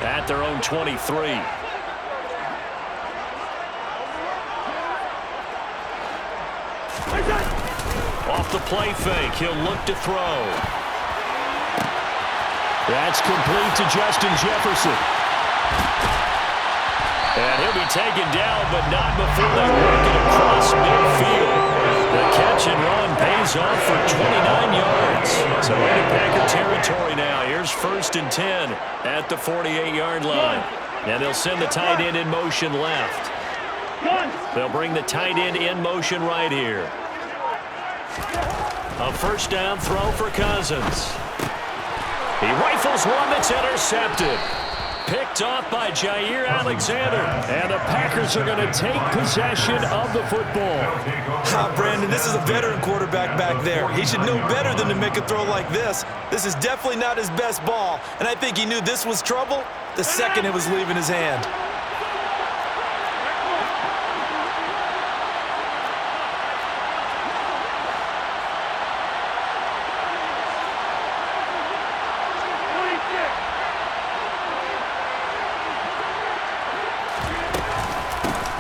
at their own 23. Off the play fake, he'll look to throw. That's complete to Justin Jefferson. And he'll be taken down, but not before they work it across midfield. The catch and run pays off for 29 yards. So into Packer territory now. Here's 1st and 10 at the 48-yard line. And they'll send the tight end in motion left. They'll bring the tight end in motion right here. A 1st down throw for Cousins. He rifles one that's intercepted. Picked off by Jair Alexander. And the Packers are going to take possession of the football. Brandon, this is a veteran quarterback back there. He should know better than to make a throw like this. This is definitely not his best ball. And I think he knew this was trouble the second it was leaving his hand.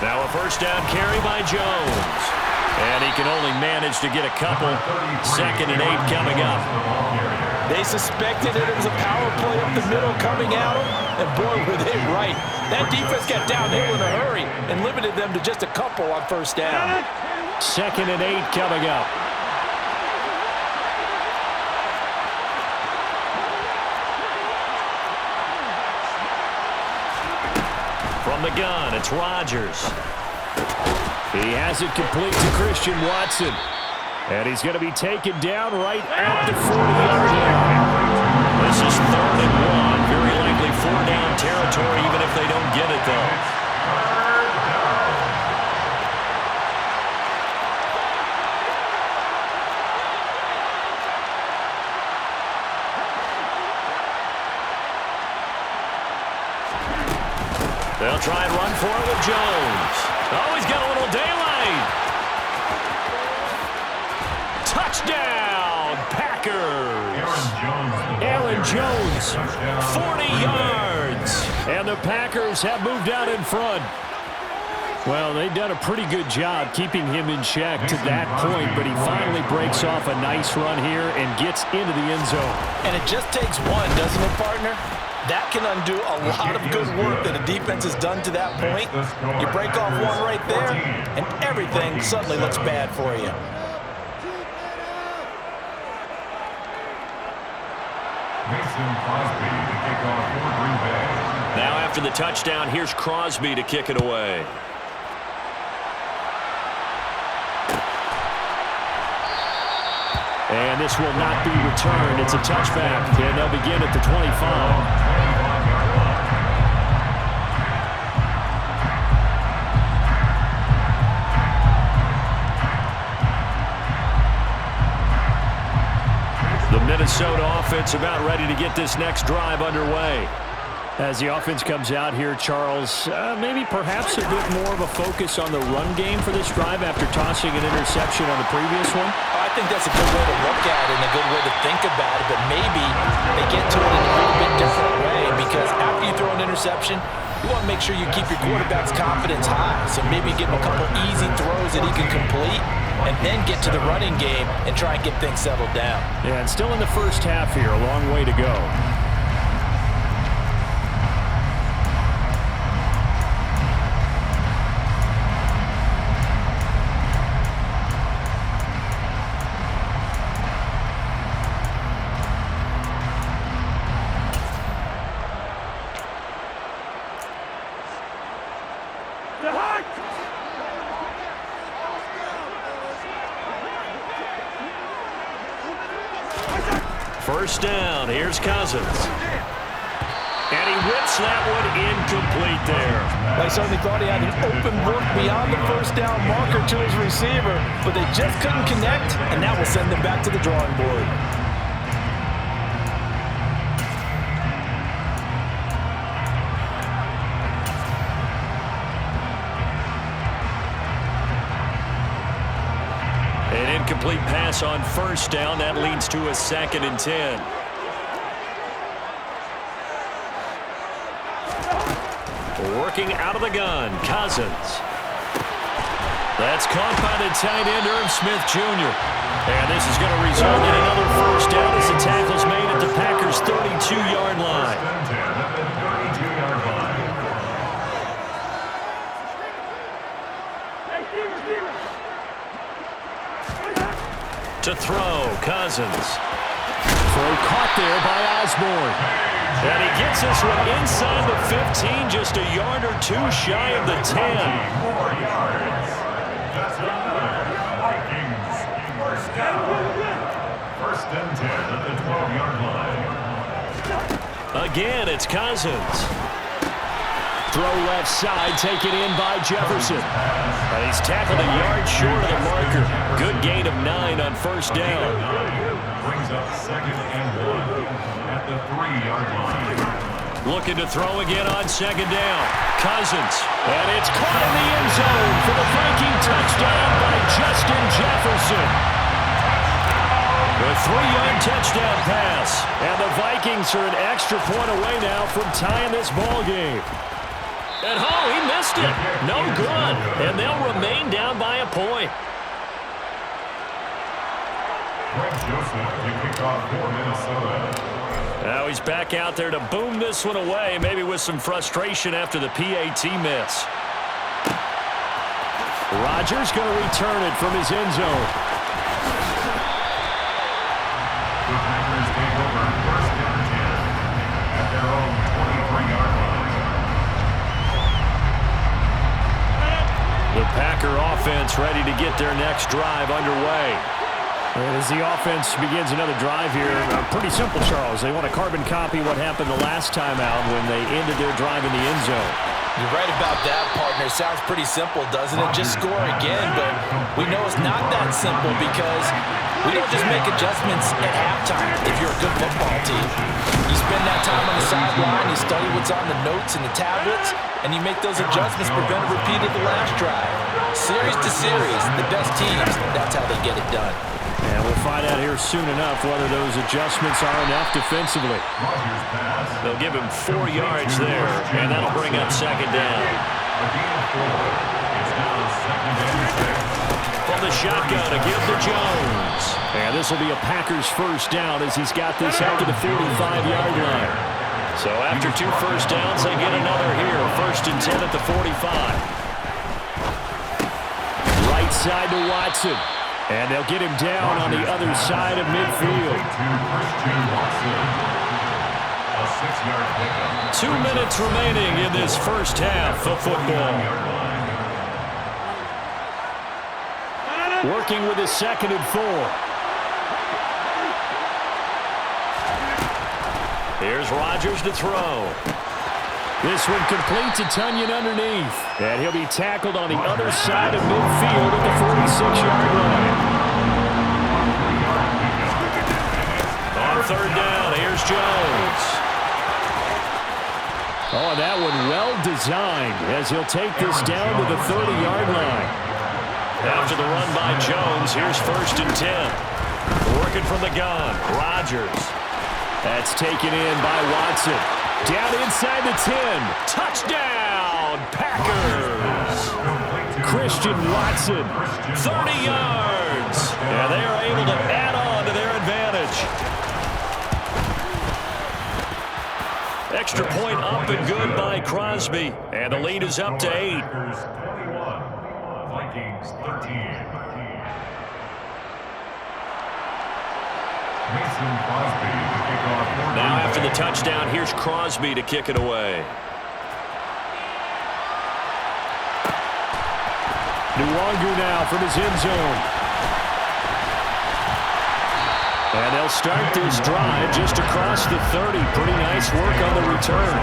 Now a 1st down carry by Jones. And he can only manage to get a couple. 2nd and 8 coming up. They suspected it was a power play up the middle coming at him. And boy, were they right. That defense got downhill in a hurry and limited them to just a couple on 1st down. 2nd and 8 coming up. From the gun, it's Rodgers. He has it complete to Christian Watson. And he's going to be taken down right at the 40-yard line. This is 3rd and 1. Very likely 4-down territory, even if they don't get it, though. They'll try and run for it with Jones. Oh, he's got a little daylight. Touchdown, Packers. Aaron Jones, 40 yards. And the Packers have moved out in front. Well, they've done a pretty good job keeping him in check to that point, but he finally breaks off a nice run here and gets into the end zone. And it just takes one, doesn't it, partner? That can undo a lot of good work that a defense has done to that point. You break off one right there, and everything suddenly looks bad for you. Now after the touchdown, here's Crosby to kick it away. And this will not be returned. It's a touchback, and they'll begin at the 25. The Minnesota offense about ready to get this next drive underway. As the offense comes out here, Charles, maybe perhaps a bit more of a focus on the run game for this drive after tossing an interception on the previous one? I think that's a good way to look at it and a good way to think about it, but maybe they get to it in a little bit different way because after you throw an interception, you want to make sure you keep your quarterback's confidence high. So maybe give him a couple easy throws that he can complete and then get to the running game and try and get things settled down. Yeah, and still in the first half here, a long way to go. First down, here's Cousins. And he whips that one incomplete there. They certainly thought he had an open look beyond the first down marker to his receiver, but they just couldn't connect, and that will send them back to the drawing board. An incomplete pass on first down. That leads to a 2nd and 10. Working out of the gun, Cousins. That's caught by the tight end, Irv Smith Jr. And this is going to result in another first down as the tackle's made at the Packers' 32-yard line. To throw, Cousins. Throw caught there by Osborne. And he gets this one inside the 15, just a yard or two shy of the 10. 4 yards. That's the Vikings. First and 10 at the 12-yard line. Again, it's Cousins. Throw left side, taken in by Jefferson. And he's tackled a yard short of the marker. Good gain of 9 on first down. Brings up 2nd and 1 at the 3-yard line. Looking to throw again on 2nd down. Cousins. And it's caught in the end zone for the Viking touchdown by Justin Jefferson. The 3-yard touchdown pass. And the Vikings are an extra point away now from tying this ball game. And he missed it. No good. And they'll remain down by a point. Now he's back out there to boom this one away, maybe with some frustration after the PAT miss. Rodgers going to return it from his end zone. The Packers take over first and 10 at their own 23-yard line. The Packer offense ready to get their next drive underway. As the offense begins another drive here, pretty simple, Charles. They want to carbon copy what happened the last time out when they ended their drive in the end zone. You're right about that, partner. Sounds pretty simple, doesn't it? Just score again, but we know it's not that simple because we don't just make adjustments at halftime if you're a good football team. You spend that time on the sideline, you study what's on the notes and the tablets, and you make those adjustments to prevent a repeat of the last drive. Series to series, the best teams, that's how they get it done. And we'll find out here soon enough whether those adjustments are enough defensively. They'll give him 4 yards there, and that'll bring up 2nd down. From the shotgun to give to Jones. And this will be a Packers first down as he's got this up to the 45-yard line. So after 2 first downs, they get another here. 1st and 10 at the 45. Right side to Watson. And they'll get him down on the other side of midfield. 2 minutes remaining in this first half of football. Working with his 2nd and 4. Here's Rodgers to throw. This one complete to Tunyon underneath. And he'll be tackled on the other side of midfield at the 46-yard line. On 3rd down, here's Jones. Oh, and that one well designed as he'll take this down to the 30-yard line. After the run by Jones, here's 1st and 10. Working from the gun, Rodgers. That's taken in by Watson. Down inside the 10. Touchdown, Packers. Christian Watson, 30 yards. And they are able to add on to their advantage. Extra point up and good by Crosby. And the lead is up to 8. Packers 21, Vikings 13. Now after the touchdown, here's Crosby to kick it away. Nwangu now from his end zone. And they'll start this drive just across the 30. Pretty nice work on the return.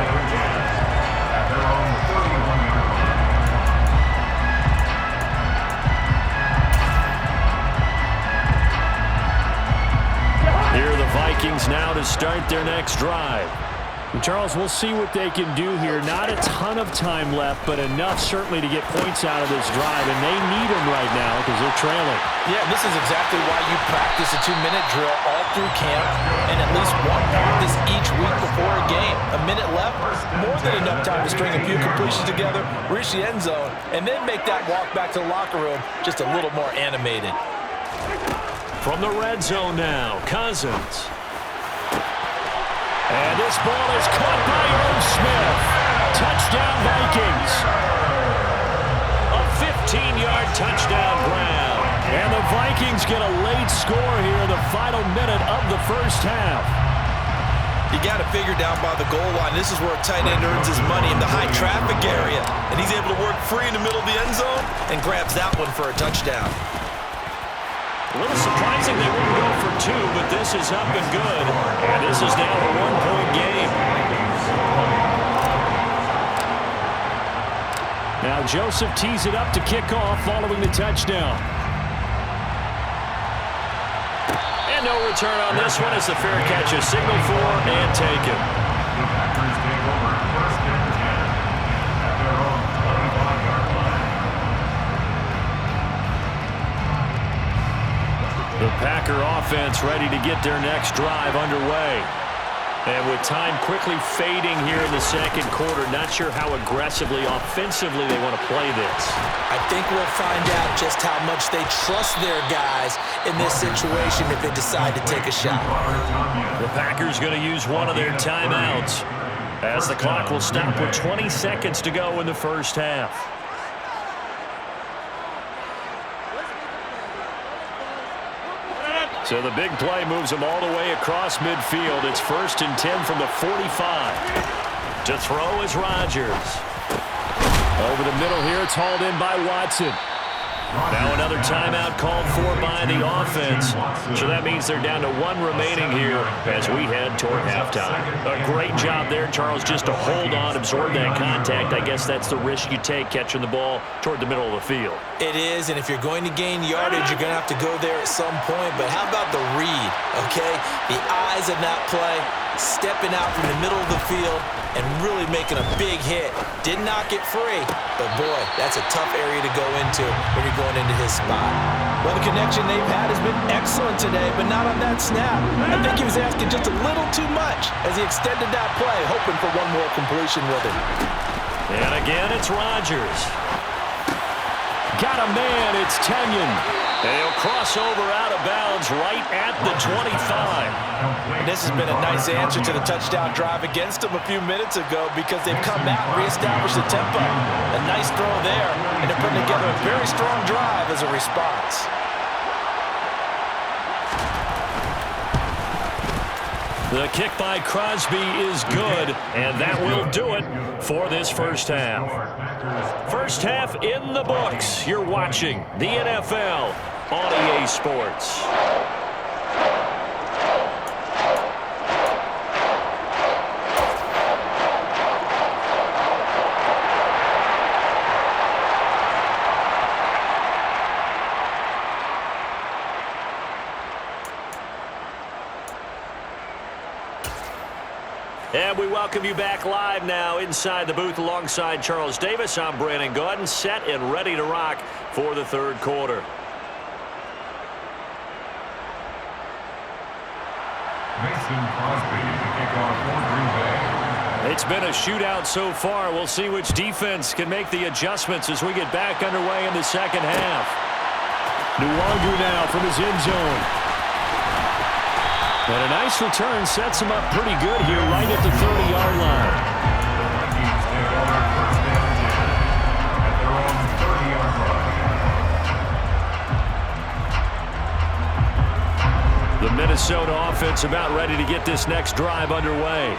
Here are the Vikings now to start their next drive. Charles, we'll see what they can do here. Not a ton of time left, but enough certainly to get points out of this drive, and they need them right now because they're trailing. Yeah, this is exactly why you practice a 2-minute drill all through camp and at least one practice each week before a game. A minute left, more than enough time to string a few completions together, reach the end zone, and then make that walk back to the locker room just a little more animated. From the red zone now, Cousins. And this ball is caught by Irv Smith. Touchdown, Vikings. A 15-yard touchdown, Brown. And the Vikings get a late score here in the final minute of the first half. You got to figure down by the goal line. This is where a tight end earns his money in the high traffic area. And he's able to work free in the middle of the end zone and grabs that one for a touchdown. A little surprising they wouldn't go for two, but this is up and good. And this is now a one-point game. Now Joseph tees it up to kick off following the touchdown. And no return on this one as the fair catch is signaled for and taken. The Packers take over 1st and 10 at their own 25-yard line. The Packer offense ready to get their next drive underway. And with time quickly fading here in the second quarter, not sure how aggressively, offensively they want to play this. I think we'll find out just how much they trust their guys in this situation if they decide to take a shot. The Packers going to use one of their timeouts as the clock will stop with 20 seconds to go in the first half. So the big play moves them all the way across midfield. It's 1st and 10 from the 45. To throw is Rodgers. Over the middle here, it's hauled in by Watson. Now another timeout called for by the offense. So that means they're down to one remaining here as we head toward halftime. A great job there, Charles, just to hold on, absorb that contact. I guess that's the risk you take catching the ball toward the middle of the field. It is, and if you're going to gain yardage, you're going to have to go there at some point. But how about the read, okay? The eyes of that play, stepping out from the middle of the field and really making a big hit. Did not get free, but boy, that's a tough area to go into when you're going into his spot. Well, the connection they've had has been excellent today, but not on that snap. I think he was asking just a little too much as he extended that play, hoping for one more completion with it. And again, it's Rodgers. Got a man, it's Kenyon. And he'll cross over out of bounds right at the 25. And this has been a nice answer to the touchdown drive against them a few minutes ago because they've come back and reestablished the tempo. A nice throw there, and they're putting together a very strong drive as a response. The kick by Crosby is good, and that will do it for this first half. First half in the books. You're watching the NFL on EA Sports. And we welcome you back live now inside the booth alongside Charles Davis. I'm Brandon Gaudin, set and ready to rock for the third quarter. Mason Crosby to kick off for Green Bay. It's been a shootout so far. We'll see which defense can make the adjustments as we get back underway in the second half. Nwangu now from his end zone. And a nice return sets him up pretty good here right at the 30-yard line. Vikings take over 1st and 10 at their own 30-yard line. The Minnesota offense about ready to get this next drive underway.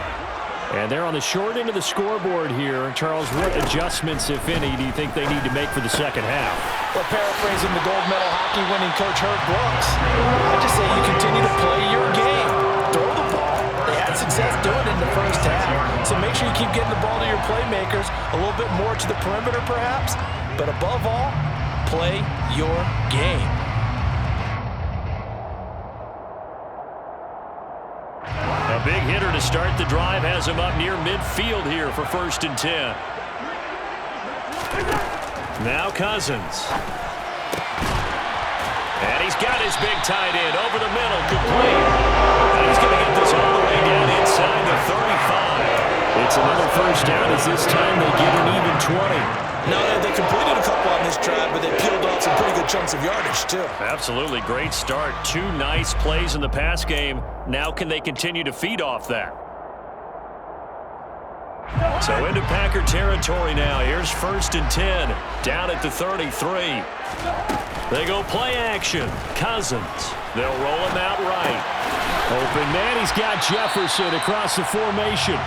And they're on the short end of the scoreboard here. Charles, what adjustments, if any, do you think they need to make for the second half? Well, paraphrasing the gold medal hockey winning coach Herb Brooks, I just say you continue to play your game. Throw the ball. They had success doing it in the first half. So make sure you keep getting the ball to your playmakers, a little bit more to the perimeter perhaps. But above all, play your game. A big hitter to start the drive has him up near midfield here for 1st and 10. Now Cousins. And he's got his big tight end over the middle, complete. And he's going to get this all the way down inside the 35. It's another first down as this time they get an even 20. No, they completed a couple on this drive, but they peeled off some pretty good chunks of yardage, too. Absolutely great start. 2 nice plays in the pass game. Now can they continue to feed off that? So into Packer territory now. Here's 1st and 10. Down at the 33. They go play action. Cousins. They'll roll him out right. Open man. He's got Jefferson across the formation.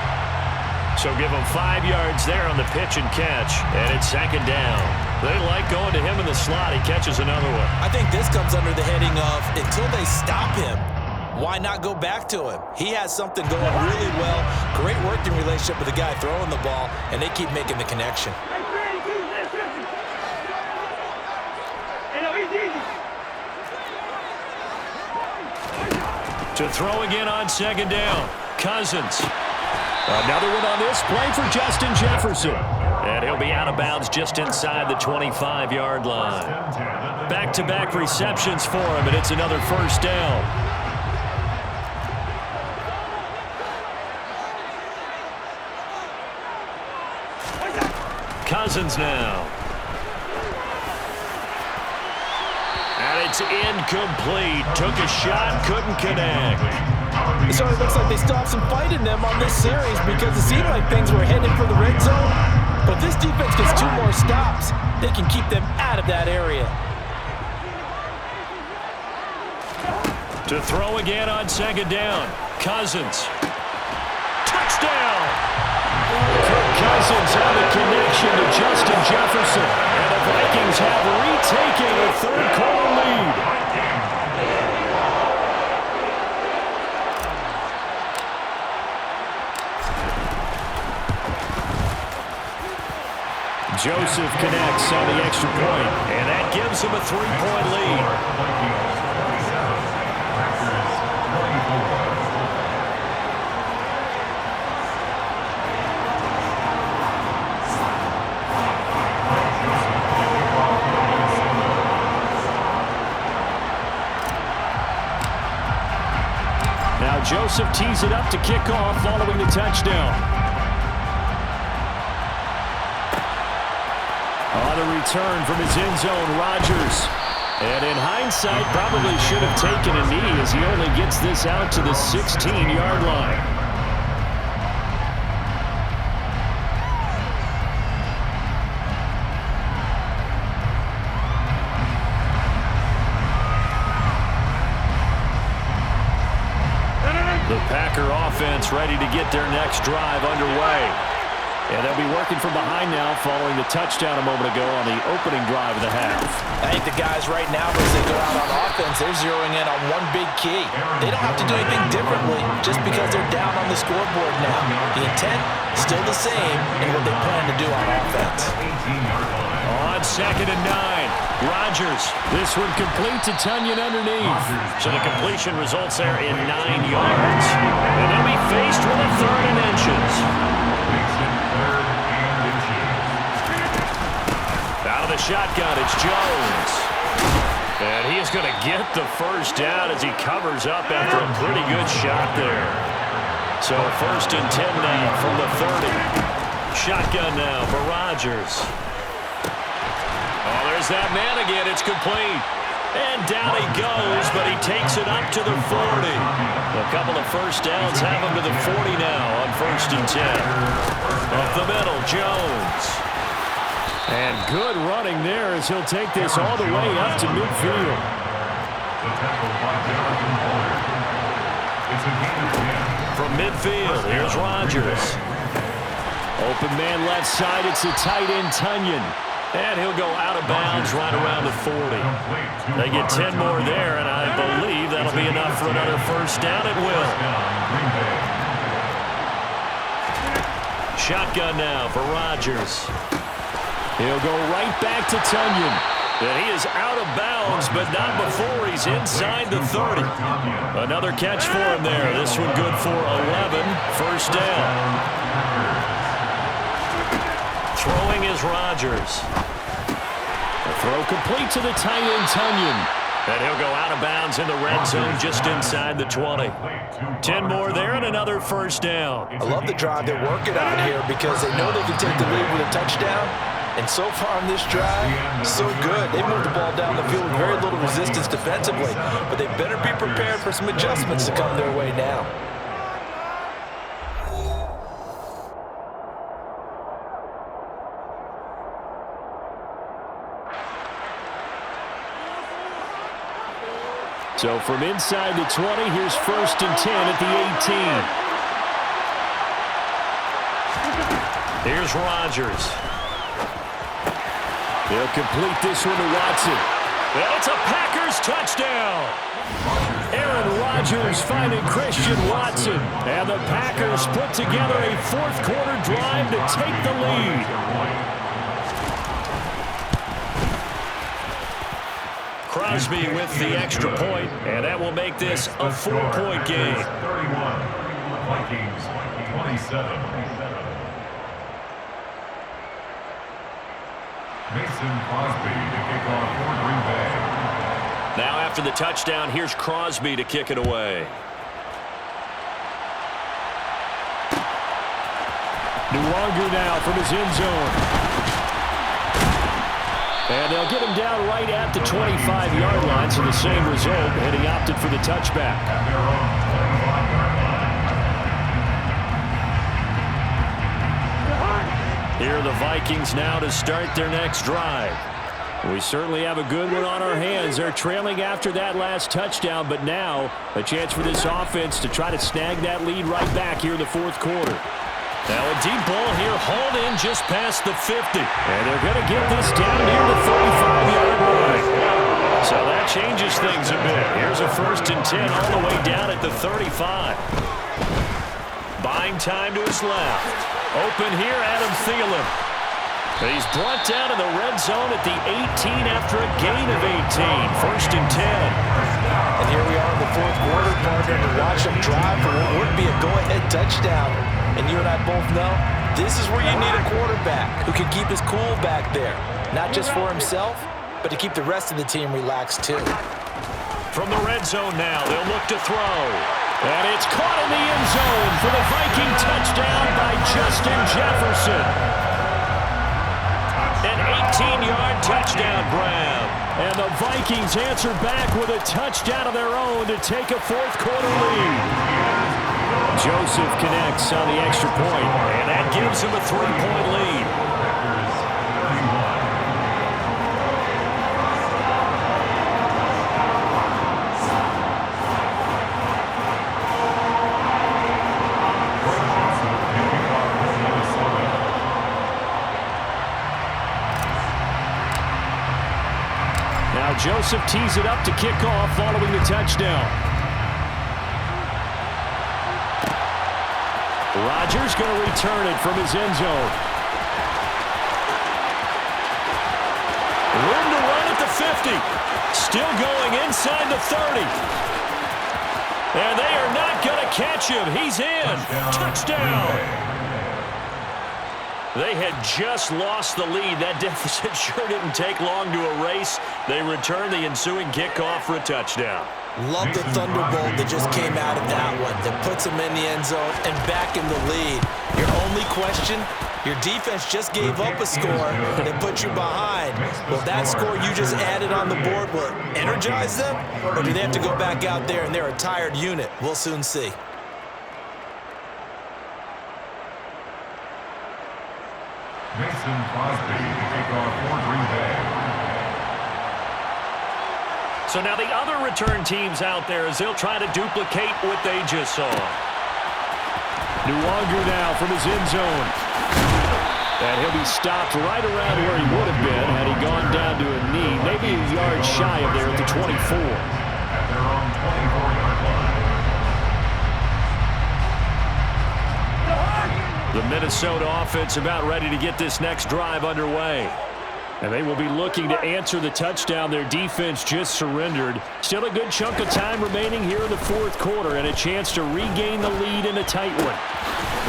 So give him 5 yards there on the pitch and catch. And it's 2nd down. They like going to him in the slot. He catches another one. I think this comes under the heading of until they stop him, why not go back to him? He has something going really well. Great working relationship with the guy throwing the ball, and they keep making the connection. To throw again on 2nd down. Cousins. Another one on this play for Justin Jefferson. And he'll be out of bounds just inside the 25-yard line. Back-to-back receptions for him, and it's another first down. Cousins now. And it's incomplete. Took a shot, couldn't connect. It sort of looks like they still have some fight in them on this series because it seemed like things were headed for the red zone. But if this defense gets 2 more stops, they can keep them out of that area. To throw again on 2nd down. Cousins. Touchdown! Kirk Cousins on the connection to Justin Jefferson. And the Vikings have retaken a 3rd-quarter lead. Joseph connects on the extra point, and that gives him a 3-point lead. Now Joseph tees it up to kick off following the touchdown. On the return from his end zone, Rodgers. And in hindsight, probably should have taken a knee as he only gets this out to the 16-yard line. The Packer offense ready to get their next drive underway. And they'll be working from behind now following the touchdown a moment ago on the opening drive of the half. I think the guys right now, as they go out on offense, they're zeroing in on one big key. They don't have to do anything differently just because they're down on the scoreboard now. The intent still the same in what they plan to do on offense. On 2nd and 9, Rodgers. This one complete to Tunyon underneath. So the completion results there in 9 yards. And they'll be faced with a 3rd and inches. Out of the shotgun, it's Jones. And he is going to get the first down as he covers up after a pretty good shot there. So 1st and 10 now from the 30. Shotgun now for Rodgers. Oh, there's that man again. It's complete. And down he goes, but he takes it up to the 40. A couple of first downs have him to the 40 now on 1st and 10. Up the middle, Jones. And good running there as he'll take this all the way up to midfield. From midfield, here's Rodgers. Open man left side, it's the tight end Tunyon. And he'll go out of bounds right around the 40. They get 10 more there, and I believe that'll be enough for another first down. It will. Shotgun now for Rodgers. He'll go right back to Tunyon. And he is out of bounds, but not before he's inside the 30. Another catch for him there. This one good for 11. First down. Throwing is Rodgers. The throw complete to the tight end Tunyon. And he'll go out of bounds in the red zone just inside the 20. 10 more there and another first down. I love the drive they're working on here because they know they can take the lead with a touchdown. And so far on this drive, so good. They moved the ball down the field with very little resistance defensively. But they better be prepared for some adjustments to come their way now. So from inside the 20, here's 1st and 10 at the 18. Here's Rodgers. He'll complete this one to Watson. And it's a Packers touchdown. Aaron Rodgers finding Christian Watson. And the Packers put together a fourth-quarter drive to take the lead. Crosby with the extra point, and that will make this a 4-point game. 31, Vikings 27. Mason Crosby to kick off for Green Bay. Now after the touchdown, here's Crosby to kick it away. Nwangu now from his end zone. And they'll get him down right at the 25-yard line, so the same result, and he opted for the touchback. Here are the Vikings now to start their next drive. We certainly have a good one on our hands. They're trailing after that last touchdown, but now a chance for this offense to try to snag that lead right back here in the fourth quarter. Now a deep ball here, hauled in just past the 50. And they're going to get this down near the 35-yard line. So that changes things a bit. Here's a 1st and 10 all the way down at the 35. Buying time to his left. Open here, Adam Thielen. He's brought down in the red zone at the 18 after a gain of 18. 1st and 10. And here we are in the fourth quarter, partner, to watch them drive for what would be a go-ahead touchdown. And you and I both know this is where you need a quarterback who can keep his cool back there. Not just for himself, but to keep the rest of the team relaxed too. From the red zone now, they'll look to throw. And it's caught in the end zone for the Viking touchdown by Justin Jefferson. An 18-yard touchdown grab. And the Vikings answer back with a touchdown of their own to take a fourth-quarter lead. Joseph connects on the extra point, and that gives him a 3-point lead. Now Joseph tees it up to kick off following the touchdown. Rodgers going to return it from his end zone. Room to run at the 50. Still going inside the 30. And they are not going to catch him. He's in. Touchdown. They had just lost the lead. That deficit sure didn't take long to erase. They return the ensuing kickoff for a touchdown. Love the thunderbolt that just came out of that one. That puts them in the end zone and back in the lead. Your only question, your defense just gave up a score that put you behind. Will that score you just added on the board, will it energize them? Or do they have to go back out there and they're a tired unit? We'll soon see. Mason Crosby to kick off for Green Bay. So now the other return teams out there as they'll try to duplicate what they just saw. Nwangu now from his end zone. And he'll be stopped right around where he would have been had he gone down to a knee, maybe a yard shy of there at the 24. At their own 24-yard line. The Minnesota offense about ready to get this next drive underway. And they will be looking to answer the touchdown their defense just surrendered. Still a good chunk of time remaining here in the fourth quarter and a chance to regain the lead in a tight one.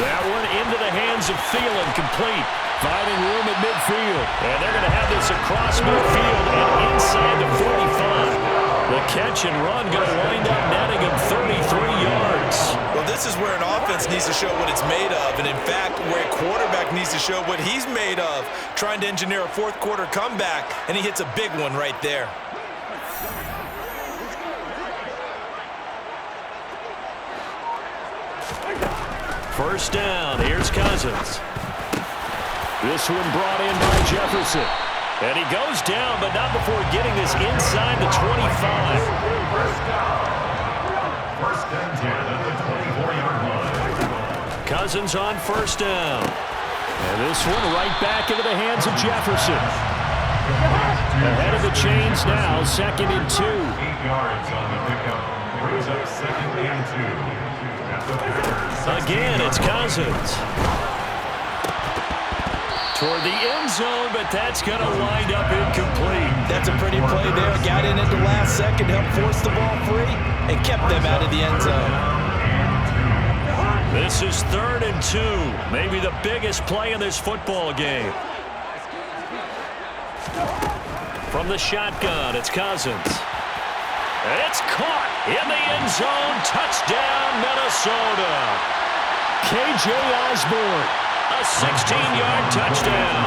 That one into the hands of Thielen, complete. Finding room at midfield. And they're going to have this across midfield and inside the 45. The catch and run going to wind up netting him 33 yards. Well, this is where an offense needs to show what it's made of, and in fact, where a quarterback needs to show what he's made of, trying to engineer a fourth-quarter comeback, and he hits a big one right there. First down, here's Cousins. This one brought in by Jefferson. And he goes down, but not before getting this inside the 25. First and 10 at the 24-yard line. Cousins on first down. And this one right back into the hands of Jefferson. Ahead of the chains now, 2nd and 2. 8 yards on the pickup. Brings up 2nd and 2. At the Packers. Again, it's Cousins. Toward the end zone, but that's going to wind up incomplete. That's a pretty play there. Got in at the last second, helped force the ball free, and kept them out of the end zone. This is 3rd and 2. Maybe the biggest play in this football game. From the shotgun, it's Cousins. It's caught in the end zone. Touchdown, Minnesota. K.J. Osborne. A 16-yard touchdown.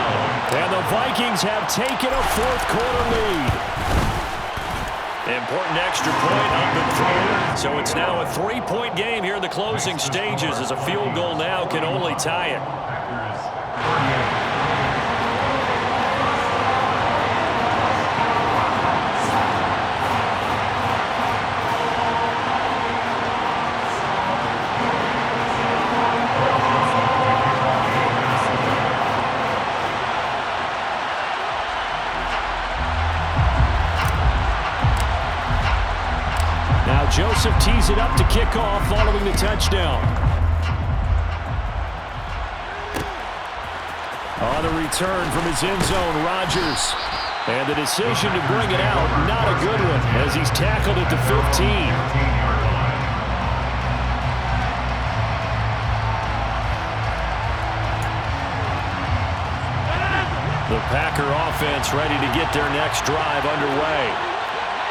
And the Vikings have taken a fourth-quarter lead. Important extra point up and through. So it's now a 3-point game here in the closing stages, as a field goal now can only tie it. Joseph tees it up to kick off following the touchdown. On the return from his end zone, Rodgers. And the decision to bring it out, not a good one, as he's tackled at the 15. The Packer offense ready to get their next drive underway.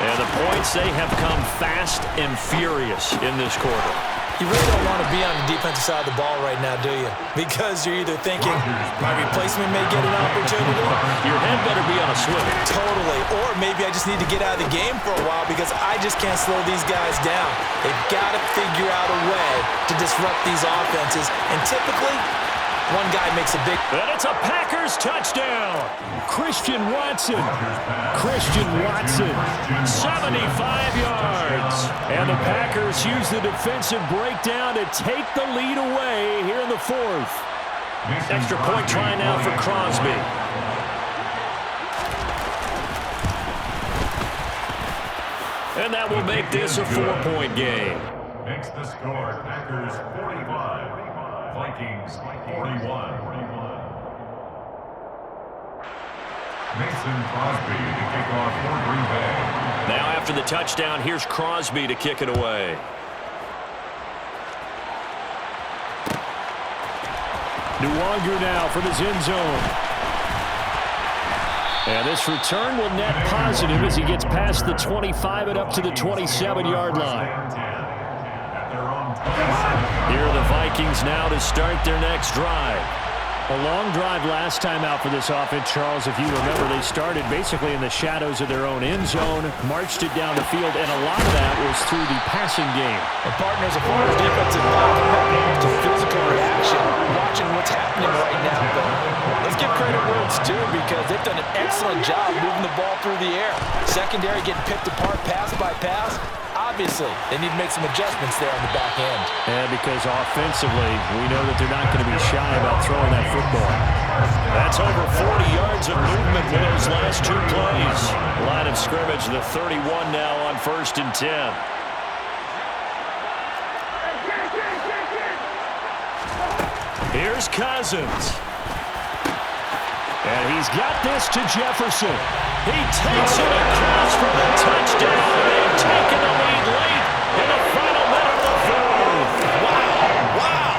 And the points, they have come fast and furious in this quarter. You really don't want to be on the defensive side of the ball right now, do you? Because you're either thinking, my replacement may get an opportunity. Your head better be on a swivel. Totally. Or maybe I just need to get out of the game for a while because I just can't slow these guys down. They've got to figure out a way to disrupt these offenses. And typically, one guy makes a big... And it's a Packers touchdown. Christian Watson. 75 yards. And the Packers use the defensive breakdown to take the lead away here in the fourth. Extra point try now for Crosby. And that will make this a 4-point game. Makes the score Packers 45. Vikings 41. Mason Crosby to kick off for Green Bay. Now after the touchdown, here's Crosby to kick it away. Nuwanger now from his end zone. And this return will net positive as he gets past the 25 and up to the 27-yard line. Here are the Vikings now to start their next drive. A long drive last time out for this offense, Charles. If you remember, they started basically in the shadows of their own end zone, marched it down the field, and a lot of that was through the passing game. And partners, a former defensive back to physical reaction, watching what's happening right now. But let's give credit where it's due because they've done an excellent job moving the ball through the air. Secondary getting picked apart pass by pass. Obviously, they need to make some adjustments there on the back end. And because offensively, we know that they're not going to be shy about throwing that football. That's over 40 yards of movement with those last two plays. Line of scrimmage, the 31 now on 1st and 10. Here's Cousins. And he's got this to Jefferson. He takes it across for the touchdown. They've taken the lead late in the final minute of the fourth. Wow.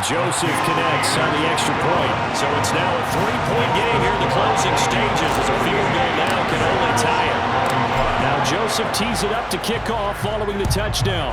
Joseph connects on the extra point. So it's now a 3-point game here in the closing stages as a field goal now can only tie it. Now Joseph tees it up to kick off following the touchdown.